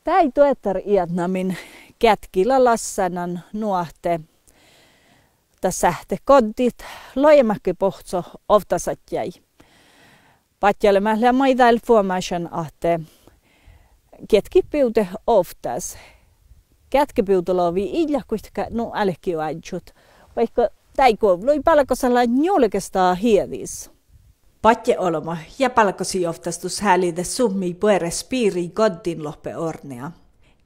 Täi tuettar iätnamin kätkillä lassanan nuohte. Tässä te kontit loimakki pohtso oftasat jäi. Patjalemällä maidal fuomaisen ahte ketkipiute oftas. Kätkipiute lovi illa kuitenkaan no älkkiuadjut. Vaikka täikö loi palkosella njolkestaa hiedis. Patje olema ja palkosi oftastus häälide summi pueres piiri koddin loppe ornea.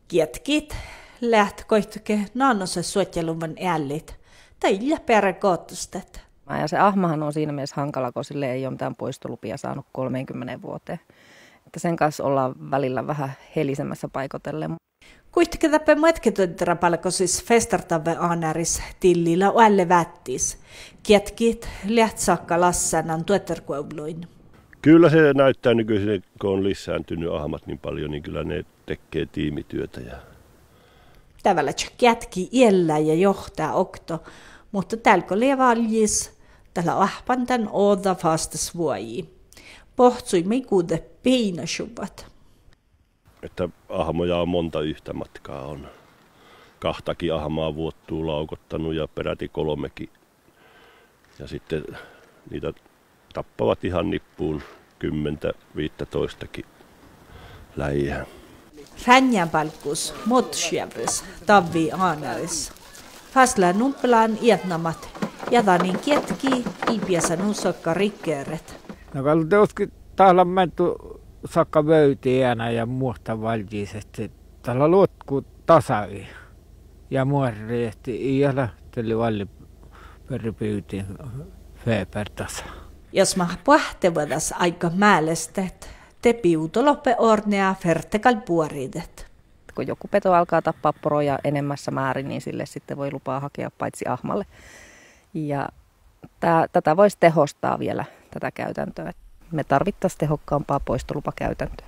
Kietkit läht koihtuke naannossa suotjeluvan ällit. Tai perä koottustet. Ja se ahmahan on siinä mielessä hankala, kun sille ei ole mitään poistolupia saanut 30 vuoteen. Että sen kanssa ollaan välillä vähän helisemmässä paikotelle. Kuitenkin täppä matketuntra palkosis festartave aanäris tillillä oälle vättis. Kietkit lähtsakka lassanan tuotterkuobluin. Kyllä se näyttää nykyisin, kun on lisääntynyt ahmat niin paljon, niin kyllä ne tekee tiimityötä. Tavallaan kätki iällä ja johtaa okto, mutta täällä levaljis, tällä ahpantan oda fastas vuoji. Pohtsui meikuude peinasuvat. Että ahmoja on monta yhtä matkaa on. 2 ahmaa vuottuu laukottanut ja peräti 3. Ja sitten niitä tappavat ihan nippuun 10-15 läjää. Ränjänpalkkus, motsjäpys, tavvi aanäris. Fasla numpelaan iätnamat, jätänin kietki, ipiässä nusokka rikkeeret. No kun teoskin täällä menty sakka vöytiänä ja muuta valjisesti. Täällä luotkuu tasai ja muorriesti ei lähteli valli peripyytiin feeper tasa. Jos mä pahtevadas aika määlestet, te piutoloppe ornea fertekal puoridet. Kun joku peto alkaa tappaa poroja enemmässä määrin, niin sille sitten voi lupaa hakea paitsi ahmalle. Ja tätä voisi tehostaa vielä tätä käytäntöä. Me tarvittaisiin tehokkaampaa poistolupakäytäntöä.